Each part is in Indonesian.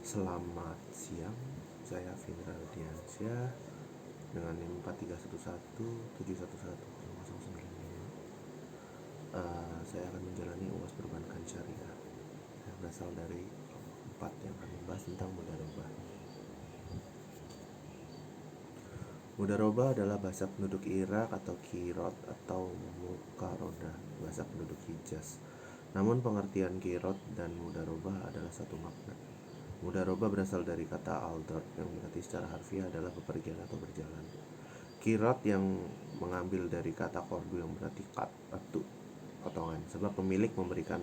Selamat siang, saya Findra Radiansyah dengan NIM 4311711009. Saya akan menjalani UAS Perbankan Syariah. Saya berasal dari kelompok 4 yang akan membahas tentang mudharabah. Mudharabah adalah bahasa penduduk Irak atau Kirot atau Mukarodah, bahasa penduduk Hijaz. Namun pengertian Kirot dan mudharabah adalah satu makna. Mudharabah berasal dari kata al-dard yang berarti secara harfiah adalah bepergian atau berjalan. Kirot yang mengambil dari kata kordu yang berarti kat atau potongan, sebab pemilik memberikan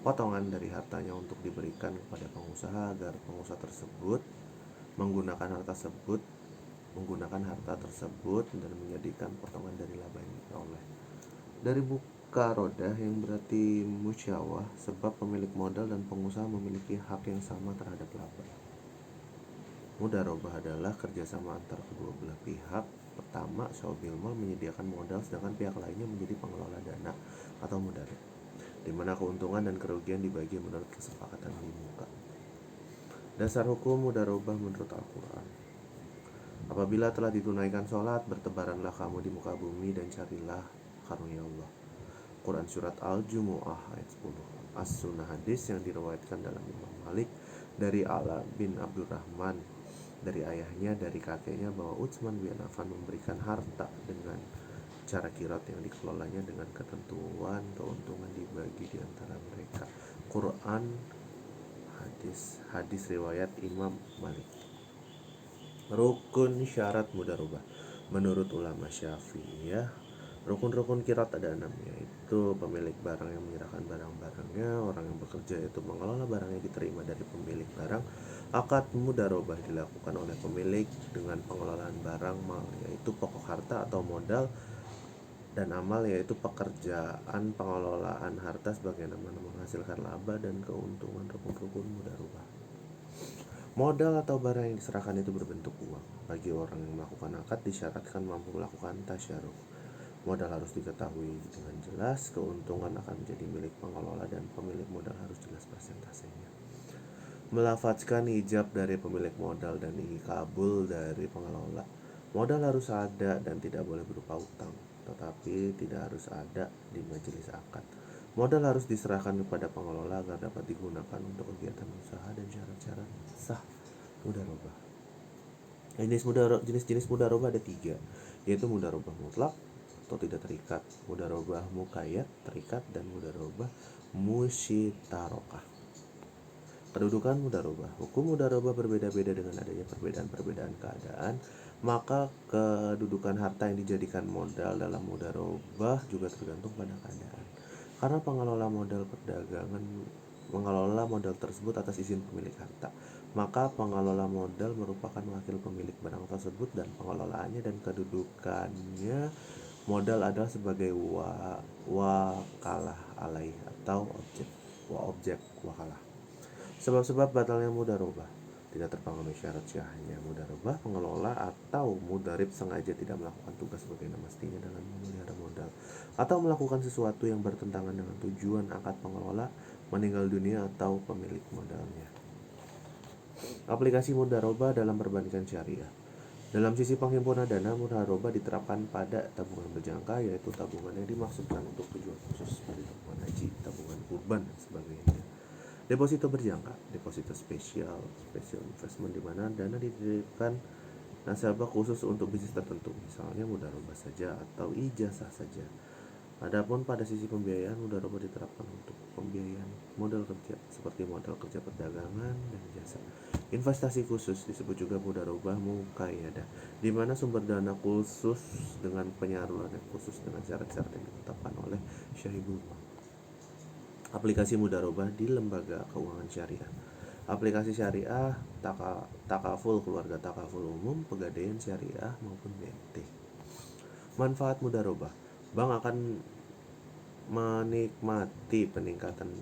potongan dari hartanya untuk diberikan kepada pengusaha agar pengusaha tersebut menggunakan harta tersebut dan menjadikan potongan dari laba yang diperoleh. Dari buka rodah yang berarti musyawah, sebab pemilik modal dan pengusaha memiliki hak yang sama terhadap laba. Mudharabah adalah kerjasama antar kedua belah pihak. Pertama, syaubil mal menyediakan modal, sedangkan pihak lainnya menjadi pengelola dana atau mudarib, di mana keuntungan dan kerugian dibagi menurut kesepakatan di muka. Dasar hukum mudharabah menurut Al-Quran. Apabila telah ditunaikan sholat, bertebaranlah kamu di muka bumi dan carilah karunia Allah. Quran Surat Al-Jumu'ah ayat 10. As-Sunnah hadis yang diriwayatkan dalam Imam Malik dari Ala bin Abdurrahman dari ayahnya dari kakeknya bahwa Utsman bin Affan memberikan harta dengan cara kirot yang dikelolanya dengan ketentuan keuntungan dibagi di antara mereka. Quran hadis riwayat Imam Malik. Rukun syarat mudharabah menurut ulama Syafi'iyah, rukun-rukun kirot ada 6, yaitu pemilik barang yang menyerahkan barang-barangnya, orang yang bekerja yaitu mengelola barang yang diterima dari pemilik barang, akad mudharabah dilakukan oleh pemilik dengan pengelolaan barang mal, yaitu pokok harta atau modal, dan amal, yaitu pekerjaan pengelolaan harta sebagaimana menghasilkan laba dan keuntungan. Rukun-rukun mudharabah. Modal atau barang yang diserahkan itu berbentuk uang. Bagi orang yang melakukan akad disyaratkan mampu melakukan tasyaruf. Modal harus diketahui dengan jelas, keuntungan akan menjadi milik pengelola dan pemilik modal harus jelas persentasenya. Melafazkan ijab dari pemilik modal dan ikabul dari pengelola. Modal harus ada dan tidak boleh berupa utang, tetapi tidak harus ada di majelis akad. Modal harus diserahkan kepada pengelola agar dapat digunakan untuk kegiatan usaha dan syarat-syarat sah mudharabah. Jenis-jenis mudharabah ada 3, yaitu mudharabah mutlak atau tidak terikat, mudharabah muqayyad terikat, dan mudharabah musyitarokah. Kedudukan mudharabah. Hukum mudharabah berbeda-beda dengan adanya perbedaan-perbedaan keadaan, maka kedudukan harta yang dijadikan modal dalam mudharabah juga tergantung pada keadaan. Karena pengelola modal tersebut atas izin pemilik harta, maka pengelola modal merupakan wakil pemilik barang tersebut dan pengelolaannya dan kedudukannya modal adalah sebagai wakalah alaih atau objek wakalah. Sebab-sebab batalnya mudharabah. Tidak terpenuhi syarat syahnya mudharabah, pengelola atau mudharib sengaja tidak melakukan tugas sebagaimana mestinya dalam memelihara modal, atau melakukan sesuatu yang bertentangan dengan tujuan akad pengelola, meninggal dunia atau pemilik modalnya. Aplikasi mudharabah dalam perbankan syariah. Dalam sisi penghimpunan dana, mudharabah diterapkan pada tabungan berjangka, yaitu tabungan yang dimaksudkan untuk tujuan khusus seperti tabungan haji, tabungan kurban, dan sebagainya. Deposito berjangka, deposito spesial investment, di mana dana dititipkan nasabah khusus untuk bisnis tertentu, misalnya mudharabah saja atau ijazah saja. Adapun pada sisi pembiayaan, mudharabah diterapkan untuk pembiayaan modal kerja seperti modal kerja perdagangan dan jasa. Investasi khusus disebut juga mudharabah muqayyadah, di mana sumber dana khusus dengan penyaluran yang khusus dengan syarat-syarat yang ditetapkan oleh syahibul mal. Aplikasi mudharabah di lembaga keuangan syariah. Aplikasi syariah, takaful keluarga, takaful umum, pegadaian syariah maupun BMT. Manfaat mudharabah. Bank akan menikmati peningkatan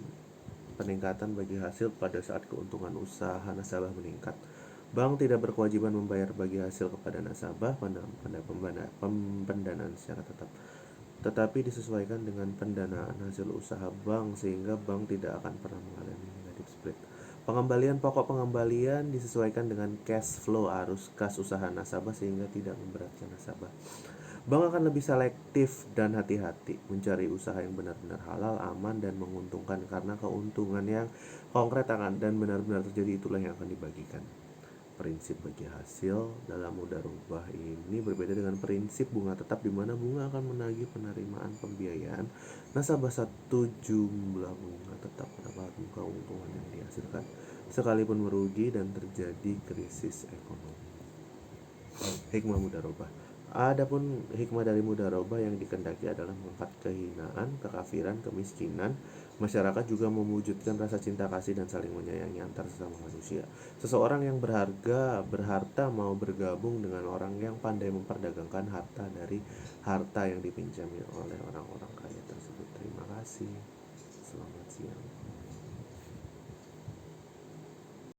bagi hasil pada saat keuntungan usaha nasabah meningkat. Bank tidak berkewajiban membayar bagi hasil kepada nasabah pada pendanaan secara tetap, tetapi disesuaikan dengan pendanaan hasil usaha bank, sehingga bank tidak akan pernah mengalami negatif spread. Pengembalian pokok pengembalian disesuaikan dengan cash flow arus kas usaha nasabah sehingga tidak memberatkan nasabah. Bank akan lebih selektif dan hati-hati mencari usaha yang benar-benar halal, aman, dan menguntungkan karena keuntungan yang konkret akan dan benar-benar terjadi itulah yang akan dibagikan. Prinsip bagi hasil dalam mudharabah ini berbeda dengan prinsip bunga tetap di mana bunga akan menagih penerimaan pembiayaan nasabah satu jumlah bunga tetap pada keuntungan yang dihasilkan sekalipun merugi dan terjadi krisis ekonomi. Hikmah mudharabah. Adapun hikmah dari mudharabah yang dikehendaki adalah mengangkat kehinaan, kekafiran, kemiskinan. Masyarakat juga mewujudkan rasa cinta kasih dan saling menyayangi antar sesama manusia. Seseorang yang berharta mau bergabung dengan orang yang pandai memperdagangkan harta dari harta yang dipinjami oleh orang-orang kaya tersebut. Terima kasih. Selamat siang.